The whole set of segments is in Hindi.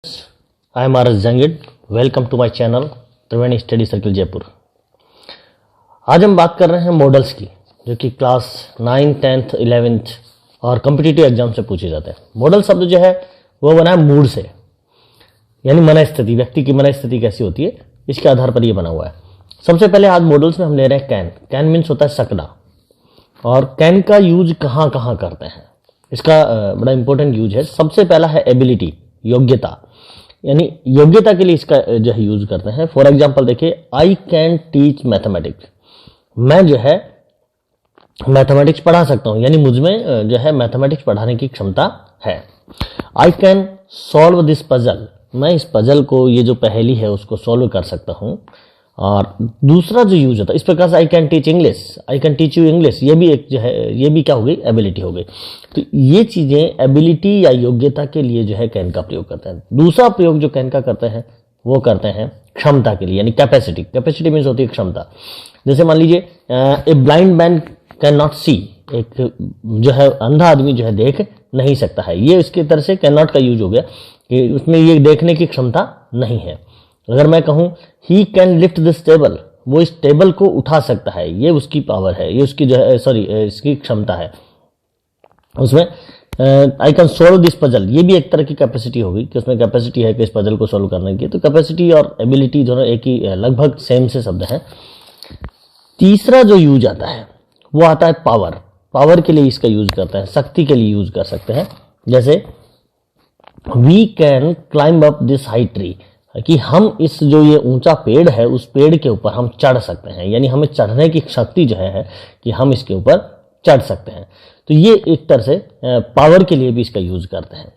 I am R S. Jangid. Welcome to my channel Triveni study circle Jaipur. आज हम बात कर रहे हैं मॉडल्स की, जो कि क्लास 9, 10th, 11th और कॉम्पिटिटिव एग्जाम से पूछे जाते हैं. मॉडल शब्द जो है वो बना है मूड से, यानी मन स्थिति, व्यक्ति की मन स्थिति कैसी होती है इसके आधार पर ये बना हुआ है. सबसे पहले आज मॉडल्स में हम ले रहे हैं कैन. कैन मीन्स होता है सकना. और कैन का यूज कहाँ कहाँ करते हैं, इसका बड़ा इंपॉर्टेंट यूज है. सबसे पहला है एबिलिटी, योग्यता, यानी योग्यता के लिए इसका जो है यूज करते हैं. फॉर एग्जाम्पल देखिए, आई कैन टीच मैथमेटिक्स. मैं जो है मैथमेटिक्स पढ़ा सकता हूं, यानी मुझमें जो है मैथमेटिक्स पढ़ाने की क्षमता है. I can solve this puzzle. मैं इस पजल को, ये जो पहेली है उसको सॉल्व कर सकता हूं. और दूसरा जो यूज होता है इस प्रकार से, I can teach English, I can teach you English, ये भी एक जो है, ये भी क्या हो गई, एबिलिटी हो गई. तो ये चीजें एबिलिटी या योग्यता के लिए जो है कैन का प्रयोग करते हैं. दूसरा प्रयोग जो कैन का करते हैं वो करते हैं क्षमता के लिए, यानी कैपेसिटी. कैपेसिटी मीन्स होती है क्षमता. जैसे मान लीजिए, a blind man can not see. एक जो है अंधा आदमी जो है देख नहीं सकता है, ये इसकी तरह से कैन नॉट का यूज हो गया कि उसमें ये देखने की क्षमता नहीं है. अगर मैं कहूं he can lift this table, वो इस टेबल को उठा सकता है, ये उसकी पावर है, ये उसकी जो है, सॉरी, इसकी क्षमता है. उसमें I can solve this puzzle, ये भी एक तरह की कैपेसिटी होगी कि उसमें कैपेसिटी है कि इस पजल को सोल्व करने की. तो कैपेसिटी और एबिलिटी दोनों एक ही, लगभग सेम से शब्द हैं. तीसरा जो यूज आता है वो आता है पावर. पावर के लिए इसका यूज करते हैं, शक्ति के लिए यूज कर सकते हैं. जैसे we can climb up this high tree, कि हम इस जो ये ऊंचा पेड़ है उस पेड़ के ऊपर हम चढ़ सकते हैं, यानी हमें चढ़ने की शक्ति जो है कि हम इसके ऊपर चढ़ सकते हैं. तो ये एक तरह से पावर के लिए भी इसका यूज करते हैं.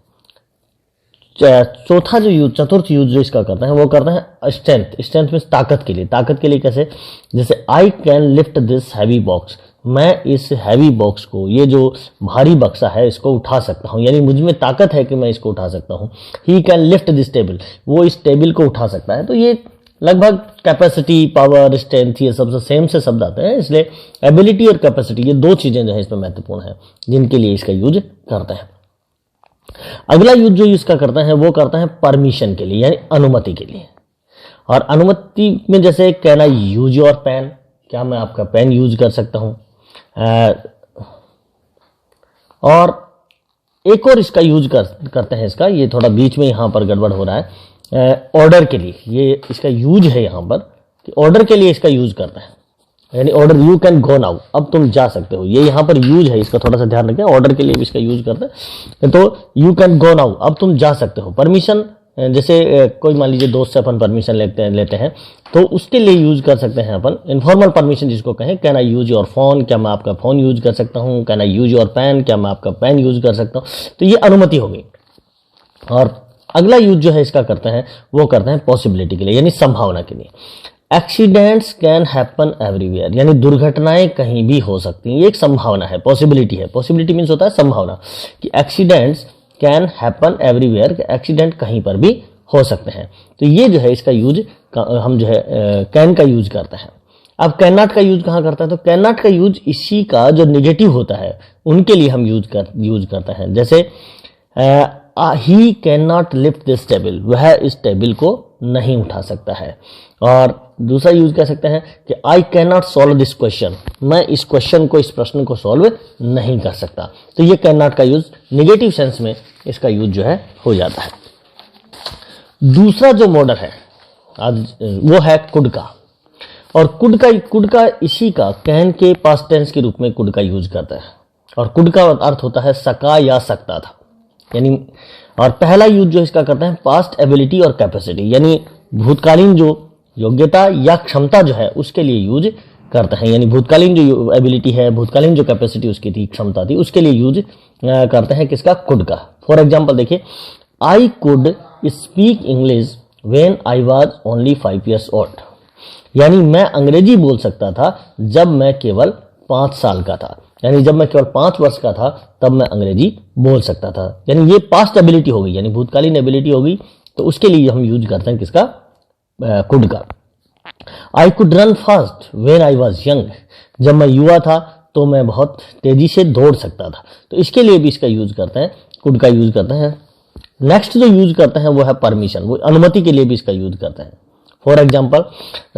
चौथा जो यूज, चतुर्थ यूज जो इसका करते हैं वो करते हैं स्ट्रेंथ. स्ट्रेंथ मीन्स ताकत के लिए. ताकत के लिए कैसे, जैसे I can lift this heavy box, मैं इस हैवी बॉक्स को, ये जो भारी बक्सा है इसको उठा सकता हूं, यानी मुझ में ताकत है कि मैं इसको उठा सकता हूं. He can lift this table, वो इस टेबल को उठा सकता है. तो ये लगभग कैपेसिटी, पावर, स्ट्रेंथ, ये सबसे सेम से शब्द आते हैं. इसलिए एबिलिटी और कैपेसिटी, ये दो चीजें जो है इसमें महत्वपूर्ण है जिनके लिए इसका यूज करते हैं. अगला यूज जो इसका करते हैं वो करते हैं परमिशन के लिए, यानी अनुमति के लिए. और अनुमति में जैसे can I use your pen, क्या मैं आपका पेन यूज कर सकता हूं. और एक और इसका यूज करते हैं, इसका ये थोड़ा बीच में यहां पर गड़बड़ हो रहा है. ऑर्डर के लिए ये इसका यूज है यहां पर, कि ऑर्डर के लिए इसका यूज करते हैं, यानी order, you can go now, अब तुम जा सकते हो, ये यहां पर यूज है, इसका थोड़ा सा ध्यान रखें. ऑर्डर के लिए भी इसका यूज करते हैं. तो यू कैन गो नाउ, अब तुम जा सकते हो. परमिशन, जैसे कोई मान लीजिए दोस्त से अपन परमिशन लेते हैं तो उसके लिए यूज कर सकते हैं अपन इनफॉर्मल परमिशन जिसको कहें. Can I use your phone, क्या मैं आपका फोन यूज कर सकता हूं. Can I use your pen, क्या मैं आपका पेन यूज कर सकता हूं. तो ये अनुमति हो गई. और अगला यूज जो है इसका करते हैं वो करते हैं पॉसिबिलिटी के लिए, यानी संभावना के लिए. एक्सीडेंट्स कैन हैपन एवरीवेयर, यानी दुर्घटनाएं कहीं भी हो सकती हैं, ये एक संभावना है, पॉसिबिलिटी है. पॉसिबिलिटी मीन्स होता है संभावना, कि accidents can happen everywhere, accident कहीं पर भी हो सकते हैं. तो ये जो है इसका यूज हम जो है कैन का यूज करते हैं. अब कैन नॉट का यूज कहाँ करते हैं, तो कैन नॉट का यूज इसी का जो निगेटिव होता है उनके लिए हम यूज करते हैं. जैसे he can not lift this table, वह इस टेबल को नहीं उठा सकता है. और दूसरा यूज कह सकते हैं कि I can not solve this question, मैं इस क्वेश्चन को, इस प्रश्न को सॉल्व नहीं कर सकता. तो ये कैन नॉट का यूज निगेटिव सेंस में इसका यूज जो है हो जाता है. दूसरा जो मॉडल है आज वो है कुड का. और कुड का इसी का कैन के पास्ट टेंस के रूप में कुड का यूज करता है. और कुड का अर्थ होता है सका या सकता था, यानी. और पहला यूज जो इसका करता है पास्ट एबिलिटी और कैपेसिटी, यानी भूतकालीन जो योग्यता या क्षमता जो है उसके लिए यूज करते हैं. यानी भूतकालीन जो एबिलिटी है, भूतकालीन जो कैपेसिटी उसकी थी, क्षमता थी, उसके लिए यूज करते हैं किसका, कुड का. फॉर एग्जाम्पल देखिए, I could speak English when I was only 5 years old, यानी मैं अंग्रेजी बोल सकता था जब मैं केवल 5 साल का था, यानी जब मैं केवल 5 वर्ष का था तब मैं अंग्रेजी बोल सकता था. यानी ये पास्ट एबिलिटी हो गई, यानी भूतकालीन एबिलिटी हो गई. तो उसके लिए हम यूज करते हैं किसका, कुड का. I could run fast when I was young, जब मैं युवा था तो मैं बहुत तेजी से दौड़ सकता था. तो इसके लिए भी इसका यूज करते हैं, कुड का यूज करते हैं. नेक्स्ट जो यूज करते हैं वो है परमिशन, वो अनुमति के लिए भी इसका यूज करते हैं। For example,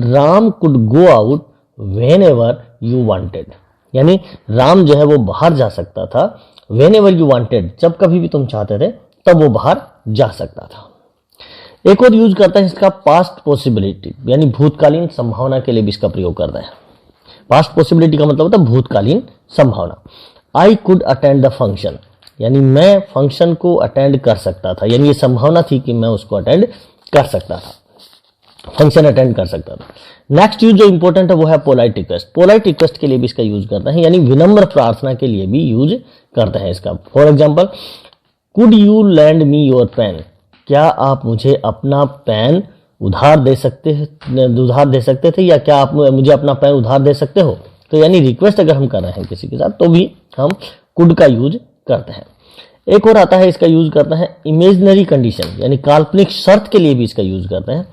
Ram could go out when ever you wanted, यानी राम जो है वो बाहर जा सकता था वेन एवर यू वांटेड, जब कभी भी तुम चाहते थे तब वो बाहर जा सकता था। एक और यूज करता है इसका पास्ट पॉसिबिलिटी, यानी भूतकालीन संभावना के लिए भी इसका प्रयोग करता है। पास्ट पॉसिबिलिटी का मतलब होता है भूतकालीन संभावना। I could attend the function, यानी मैं फंक्शन को अटेंड कर सकता था, यानी ये संभावना थी कि मैं उसको अटेंड कर सकता था, फंक्शन अटेंड कर सकता था। नेक्स्ट यूज जो इंपॉर्टेंट है वो है पोलाइट रिक्वेस्ट। पोलाइट रिक्वेस्ट के लिए भी इसका यूज करते हैं, यानी विनम्र प्रार्थना के लिए भी यूज करते हैं इसका। For example, could you land me your pen, क्या आप मुझे अपना पेन उधार दे सकते थे, या क्या आप मुझे अपना पेन उधार दे सकते हो। तो यानी रिक्वेस्ट अगर हम कर रहे हैं किसी के साथ तो भी हम कुड का यूज करते हैं। एक और आता है, इसका यूज करते हैं इमेजिनरी कंडीशन, यानी काल्पनिक शर्त के लिए भी इसका यूज करते हैं।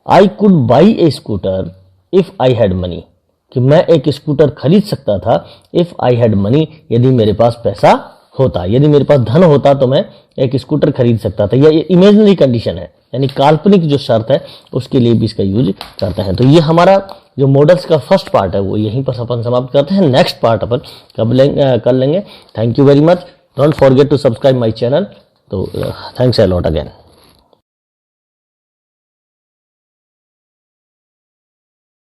I could by A scooter if I had money, कि मैं एक स्कूटर खरीद सकता था इफ आई हैड मनी, यदि मेरे पास पैसा होता, यदि मेरे पास धन होता तो मैं एक स्कूटर खरीद सकता था। यह इमेजिनरी कंडीशन है, यानी काल्पनिक जो शर्त है उसके लिए भी इसका यूज करते हैं। तो ये हमारा जो मॉडल्स का फर्स्ट पार्ट है वो यहीं पर अपन समाप्त करते हैं। नेक्स्ट पार्ट अपन कर लेंगे। Thank you very much. Don't forget to subscribe my channel. तो थैंक्स अ लॉट अगेन।